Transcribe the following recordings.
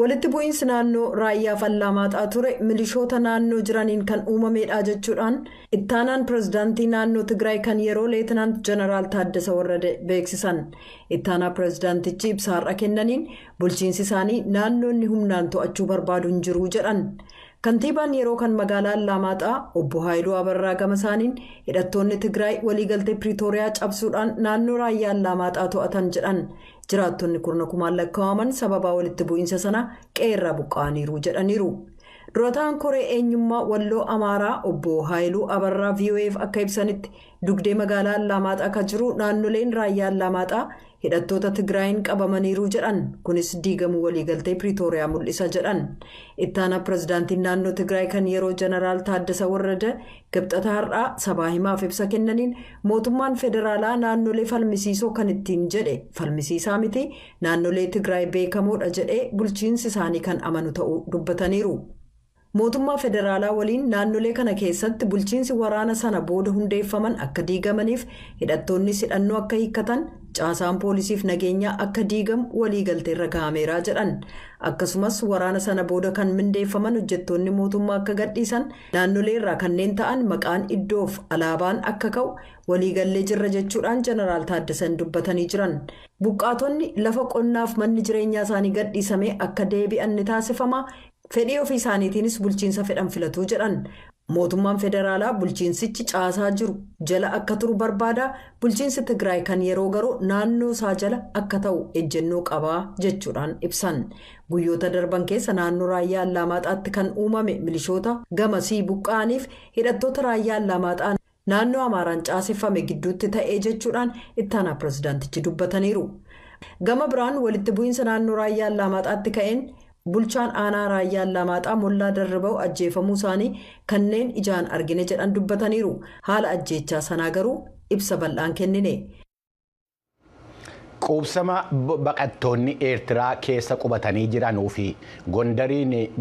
Walitti bu'iinsi naannoo raayyaaf Allamaaxaa ture milishoota naannoo jiraniin kan uumameedha jechuudhaan ittaanaan pirezidaantii naannoo Tigraay kan yeroo leetinaant jeneraal Taaddasa Warrade beeksisan. Ittaanaa pirezidaantichi ibsa har'a kennaniin bulchiinsi isaanii naannoonni humnaan to'achuu barbaadu hin jiru jedhan. Kantiibaan yeroo kan magaalaa Allamaaxaa obbo Haayiluu Abarraa gama isaaniin hidhattoonni Tigraay waliigaltee Piriitooriyaa cabsuudhaan naannoo raayyaa Allamaaxaa to'atan jedhan. Jiraattonni kurna kumaan lakkaa'aman sababa walitti bu'iinsa sana qeerraa buqqa'aniiru jedhaniiru. Durataan koree eenyummaa walloo Amaaraa obbo Haayiluu Abarraa VOA'f akka ibsanitti dugdee magaalaa Allamaaxaa akka jiru naannoleen raayyaa Allamaaxaa hidhattoota Tigraayin qabamaniiru jedhan. Kunis diigamuu waliigaltee Piriitooriyaa mul'isa jedhan. Ittaanaa pirezidaantiin naannoo Tigraay kan yeroo jeneraal Taaddasa Warrade Gibxata har'aa sabaa himaaf ibsa kennaniin mootummaan federaalaa naannolee falmisiisoo kan ittiin jedhe falmisiisaa miti naannolee Tigraay beekamoodha jedhee bulchiinsi isaanii kan amanu ta'uu dubbataniiru. Mootummaa federaalaa waliin naannolee kana keessatti bulchiinsi waraana sana booda hundeeffaman akka diigamaniif hidhattoonni hidhannoo akka hiikkatan caasaan poolisiif nageenyaa akka diigamu waliigalteerra gahameeraa jedhan. Akkasumas waraana sana booda kan mindeeffaman hojjettoonni mootummaa akka gadhiisan naannoleerraa kanneen ta'an maqaan iddoof alaabaan akka ka'u waliigallee jirra jechuudhaan jeneraal Taaddasan dubbatanii jiran. Buqqaatonni lafa qonnaaf manni jireenyaa isaanii gadhiisamee akka deebi'an ni taasifama. Fedhii ofii isaaniitiinis bulchiinsa fedhan filatuu jedhan. Mootummaan federaalaa bulchiinsichi caasaa jiru jala akka turu barbaada. Bulchiinsi Tigraay kan yeroo garuu naannoo isaa jala akka ta'u ejjennoo qabaa jechuudhaan ibsan. Guyyoota darban keessa naannoo raayyaa Allamaaxaatti kan uumame milishoota gamasii buqqa'aniif hidhattoota raayyaa Allamaaxaa naannoo Amaaraan caaseffame gidduutti ta'ee jechuudhaan ittaanaa pirezidaantichi dubbataniiru. Gama biraan walitti bu'iinsa naannoo raayyaa Allamaaxaatti ka'een bulchaan aanaa raayyaa Allamaaxaa Mollaa Darriba'u ajjeefamuu isaanii kanneen ijaan argine jedhan dubbataniiru. Haala ajjeechaa sanaa garuu ibsa bal'aan kennine. Quubsama baqattoonni Eertiraa keessa qubatanii jiranuu fi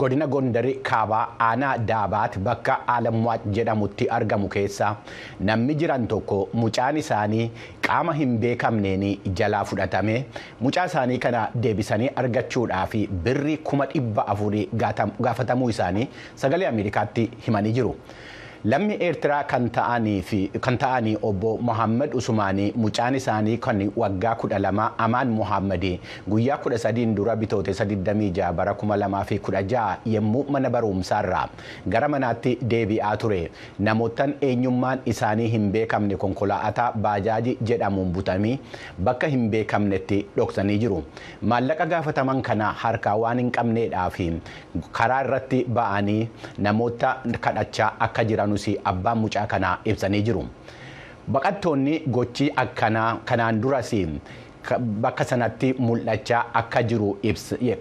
godina Gondarii kaabaa aanaa Daabaat bakka Alamwaat jedhamutti argamu keessa namni jiran tokko mucaan isaanii qaama hin beekamneen jalaa fudhatame mucaa isaanii kana deebisanii argachuudhaaf birrii 400,000 gaafatamuu isaanii sagalee Ameerikaatti himanii jiru. Lammi Eertiraa kan ta'anii obbo Mohaammed Usumaanii mucaan isaanii kan waggaa 12 Amaan Mohaammed guyyaa 13 dura bitootessa 26 bara 2016 yommuu mana barumsaarraa gara manaatti deebi'aa ture namootaan eenyummaan isaanii hin beekamne konkolaataa baajaajii jedhamuun butamii bakka hin beekamnetti dhoksanii jiru. Maallaqa gaafataman kana harkaa waan hin qabneedhaaf karaa irratti ba'anii namoota kadhachaa akka jiran abbaan mucaa kanaa ibsanii jiru. Baqattoonni gochii akkanaa kanaan duras bakka sanatti mul'achaa akka jiru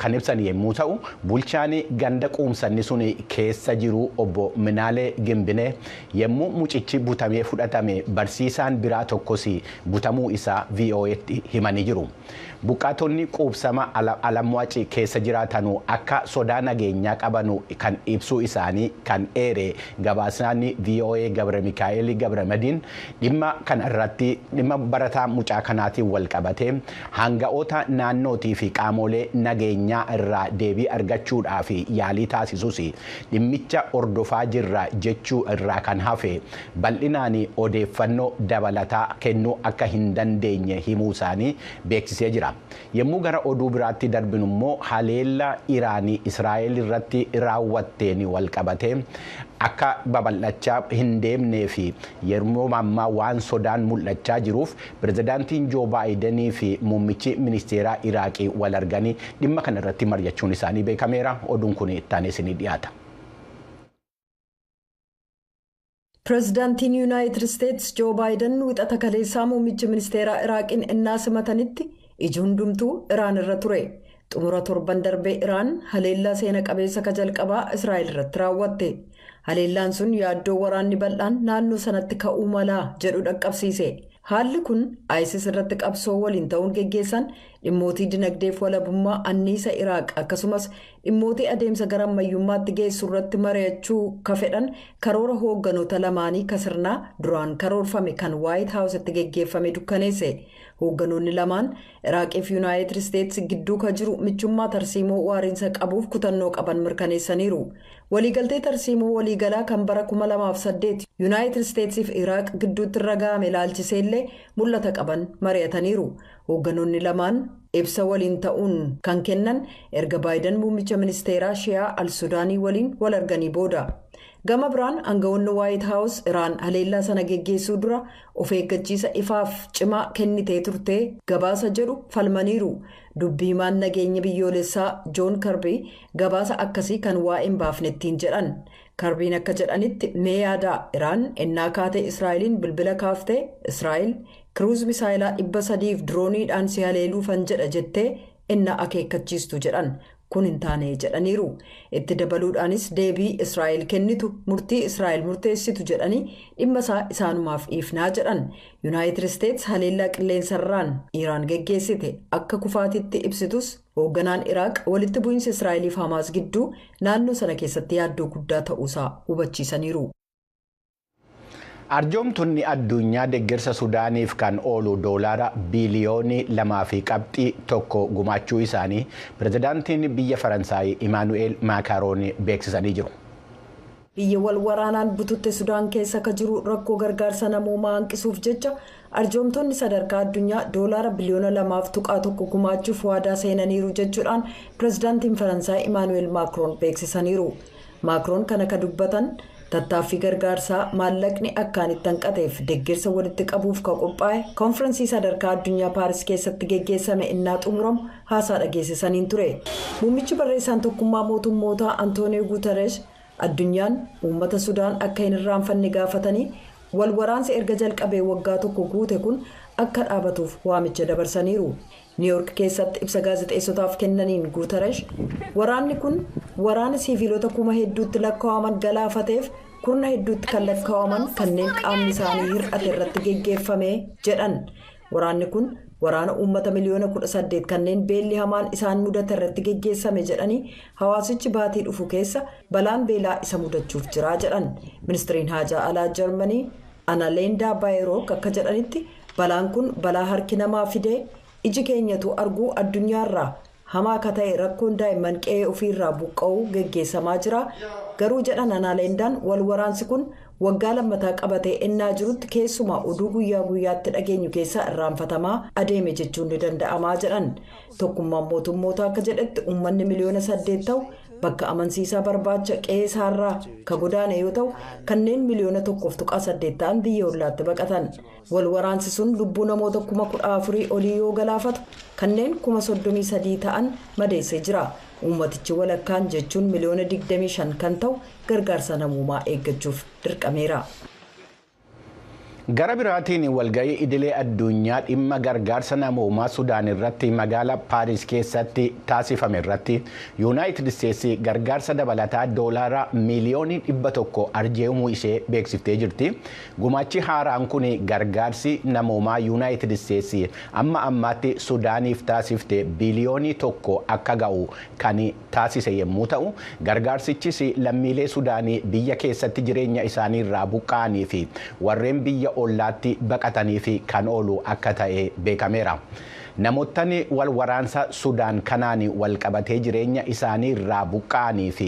kan ibsan yommuu ta'u bulchaan ganda quumsanni sun keessa jiru obbo Minaalee Gimbine yommuu mucichi butamee fudhatame barsiisaan biraa tokkos butamuu isaa VOA'tti himanii jiru. Buqqaatonni quubsama Alamwaat keessa jiraatan akka sodaa nageenyaa qabanu kan ibsuu isaanii kan eere gabaasaan VOA Gabre Mikaa'el Gabramadiin dhimma kanarratti dhimma barataa mucaa kanaatiin wal qabate hanga'oota naannootii fi qaamolee nageenyaa irraa deebii argachuudhaaf yaalii taasisus dhimmicha ordofaa jirra jechuu irraa kan hafe bal'inaan odeeffannoo dabalataa kennuu akka hin dandeenye himuu isaanii beeksisee jira. Yommuu gara oduu biraatti darbinu immoo haleellaa Iraanii Israa'el irratti raawwatteen wal qabate akka babal'achaa hin deemnee fi yeroo ammaa waan sodaan mul'achaa jiruuf pirezidaantiin Joo Baayidenii fi muummichi ministeeraa Iraaqii wal arganii dhimma kana irratti mari'achuun isaanii beekameera. Oduun kun ittaanee isinii dhiyaata. Pirezidaantiin Yuunaayitid Isteetsi Joo Baayiden wixata kaleessaa muummichi ministeeraa Iraaqiin innaa simatanitti iji hundumtuu Iraan irra ture. Xumura torban darbee Iraan haleellaa seena qabeessa ka jalqabaa Israa'el irratti raawwatte. Haleellaan sun yaaddoo waraanni bal'aan naannoo sanatti ka'uu malaa jedhu dhaqqabsiise. Haalli kun ISIS irratti qabsoo waliin ta'uun geggeessan dhimmootii dinagdeef walabummaa anniisa Iraaq akkasumas dhimmootii adeemsa gara ammayyummaatti geessu irratti mari'achuu ka fedhan karoora hoogganoota lamaanii ka sirnaa duraan karoorfame kan White House itti geggeeffame dukkaneesse. Hoogganoonni lamaan Iraaqii fi Yuunaayitid Isteetsi gidduu ka jiru michummaa tarsiimoo waariinsa qabuuf kutannoo qaban mirkaneessaniiru. Waliigaltee tarsiimoo waliigalaa kan bara 2008 Yuunaayitid Isteetsii fi Iraaq gidduutti irra ga'ame ilaalchiseellee mul'ata qaban mari'ataniiru. Hoogganoonni lamaan ibsa waliin ta'uun kan kennan erga Baayiden muummicha ministeeraa Shiyaa al-Sudaanii waliin wal arganii booda. Gama biraan aangawoonni White House Iraan haleellaa sana geggeessuu dura of eeggachiisa ifaaf cimaa kennitee turte gabaasa jedhu falmaniiru. Dubbii himaan nageenya biyyoolessaa Joon Karbii gabaasa akkasii kan waa'een baafnettiin jedhan. Karbiin akka jedhanitti mee yaadaa Iraan ennaa kaatee Israa'eliin bilbila kaaftee Israa'el kiruuz misaayilaa 300 dirooniidhaan si haleeluufan jedha jettee ennaa akeekkachiistu jedhan. Kun hin taane jedhaniiru. Itti dabaluudhaanis deebii Israa'el kennitu murtii Israa'el murteessitu jedhanii dhimma isaa isaanumaaf dhiifnaa jedhan. Yuunaayitid Isteets haleellaa qilleensarraan Iraan geggeessite akka kufaatitti ibsitus hoogganaan Iraaq walitti bu'iinsa Israa'eliif Hamaas gidduu naannoo sana keessatti yaaddoo guddaa ta'uusaa hubachiisaniiru. Arjoomtonni addunyaa deeggarsa Sudaaniif kan oolu doolaara biliyoonii 2.1 gumaachuu isaanii pirezidaantiin biyya Faransaay Imaanu'eel Maakaaroon beeksisanii jiru. Biyya wal waraanaan bututte Sudaan keessa ka jiru rakkoo gargaarsa namoomaa hanqisuuf jecha arjoomtonni sadarkaa addunyaa doolaara biliyoona 2.1 gumaachuuf waadaa seenaniiru jechuudhaan pirezidaantiin Faransaay Imaanu'eel Maakroon beeksisaniiru. Maakroon kana ka dubbatan tattaaffii gargaarsaa maallaqni akkaan itti hanqateef deeggarsa walitti qabuuf ka qophaa'e konfiraansii sadarkaa addunyaa Paaris keessatti geggeessame innaa xumuramu haasaa dhageessisaniin ture. Muummichi barreessaan tokkummaa mootummootaa Antooniyoo Guuteresh addunyaan uummata Sudaan akka hin irraanfanne gaafatanii wal waraansi erga jalqabee waggaa tokko guute kun akka dhaabatuuf waamicha dabarsaniiru. Niiyork keessatti ibsa gaazexeessotaaf kennaniin Guuteresh waraanni kun waraana siiviilota hedduutti lakkaa'aman galaafateef hedduutti kan lakkaa'aman kanneen qaamni isaanii hir'ate irratti geggeeffame jedhan. Waraanni kun waraana uummata miliyoona 18 kanneen beelli hamaan isaan mudate irratti geggeessame jedhanii hawaasichi baatii dhufu keessa balaan beelaa isa mudachuuf jira jedhan. Ministiriin haajaa alaa Jarmanii Annaleendaa Baayerook akka jedhanitti balaan kun balaa harki namaa fidee iji keenyatu arguu addunyaarraa hamaa akka ta'e rakkoon daa'imman qe'ee ofiirraa buqqa'uu geggeessamaa jira. Garuu jedhan Annaleendaan wal waraansi kun waggaa lammataa qabatee ennaa jirutti keessumaa oduu guyyaa guyyaatti dhageenyu keessaa irraanfatamaa adeeme jechuun ni danda'amaa jedhan. Tokkummaan mootummootaa akka jedhetti uummanni miliyoona 8 ta'u bakka amansiisaa barbaacha qe'ee isaarraa ka godaane yoo ta'u kanneen miliyoona 1.8 ta'an biyya ollaatti baqatan. Wal waraansi sun lubbuu namoota 14,000 olii yoo galaafatu kanneen 33,000 ta'an madeessee jira. Uummatichi walakkaan jechuun miliyoona 25 kan ta'u gargaarsa namoomaa eeggachuuf dirqameera. Gara biraatiin walga'ii idilee addunyaa dhimma gargaarsa namoomaa Sudaan irratti magaalaa Paaris keessatti taasifame irratti Yuunaayitid Isteetsi gargaarsa dabalataa doolaara miliyoonii 100 arjoomuu ishee beeksiftee jirti. Gumaachi haaraan kun gargaarsi namoomaa Yuunaayitid Isteetsi amma ammaatti Sudaaniif taasifte biliyoonii 1 akka ga'u kan taasise yommuu ta'u, gargaarsichis lammiilee Sudaanii biyya keessatti jireenya isaanii irraa buqqa'anii fi warreen biyya ollaatti baqatanii fi kan oolu akka ta'e beekameera. Namootni wal waraansa Sudaan kanaan wal qabatee jireenya isaanii irraa buqqa'anii fi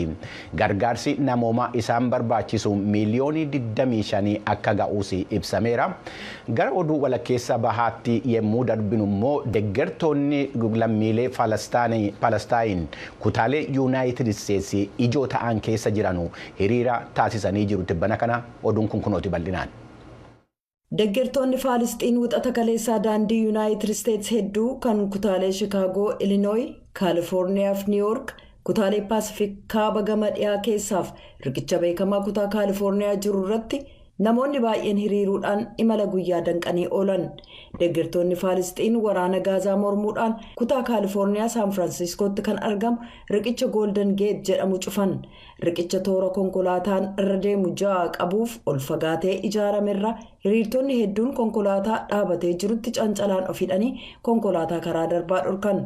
gargaarsi namoomaa isaan barbaachisu miliyoonii 25 akka ga'uus ibsameera. Gara oduu walakkeessa bahaatti yemmuu darbinu immoo deeggartoonni lammiilee Palestaayin kutaalee Yuunaayitid Isteetsi ijoo ta'an keessa jiranu hiriira taasisanii jiru. Tibbana kana oduun kun kunooti bal'inaan. Deeggartoonni Faalisxiin wixata kaleessaa daandii Yuunaayitid Isteets hedduu kan kutaalee Shikaagoo, Ilinooyi, Kaalifoorniyaa fi Niiyork kutaalee Paasifik kaaba gama dhiyaa keessaaf riqicha beekamaa kutaa Kaalifoorniyaa jiru irratti namoonni baay'een hiriiruudhaan imala guyyaa danqanii oolan. Deeggartoonni Faalisxiin waraana Gaazaa mormuudhaan kutaa Kaalifoorniyaa Saan Firaansiskootti kan argamu riqicha Goolden Geet jedhamu cufan. Riqicha toora konkolaataan irra deemu 6 qabuuf ol fagaatee ijaaramerra hiriirtonni hedduun konkolaataa dhaabatee jirutti cancalaan of hidhanii konkolaataa karaa darbaa dhorkan.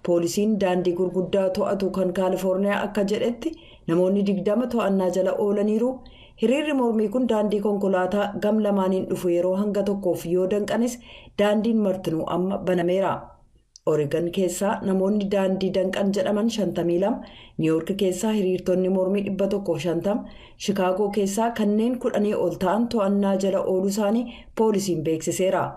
Poolisiin daandii gurguddaa to'atu kan Kaalifoorniyaa akka jedhetti namoonni 20 to'annaa jala oolaniiru. hiriirri mormii kun daandii konkolaataa gam lamaaniin dhufu yeroo hanga tokkoof yoo danqanis daandiin martinuu amma banameera. Oregon keessaa namoonni daandii danqan jedhaman 52, niiwuork keessaa hiriirtonni mormii 150, shikaagoo keessaa kanneen 10 ol ta'an to'annaa jala ooluu isaanii poolisiin beeksiseera.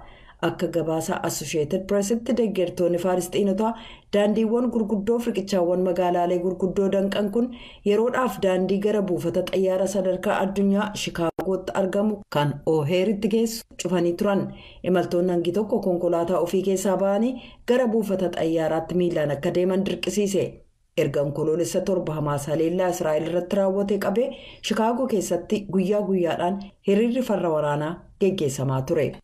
Akka gabaasa Associated Pressitti deeggartoonni Faalistiinotaa daandiiwwan gurguddoo riqichaawwan magaalaalee gurguddoo danqan kun yeroodhaaf daandii gara buufata xayyaara sadarkaa addunyaa shikaagootti argamu kan O'Hare'itti geessu cufanii turan. Imaltoonni hangi tokko konkolaataa ofii keessaa ba'anii gara buufata xayyaaraatti miilaan akka deeman dirqisiise. Erga onkoloolessa 7 Hamaas haleellaa Israa'el irratti raawwate qabee shikaagoo keessatti guyyaa guyyaadhaan hiriirri farra waraanaa geggeessamaa ture.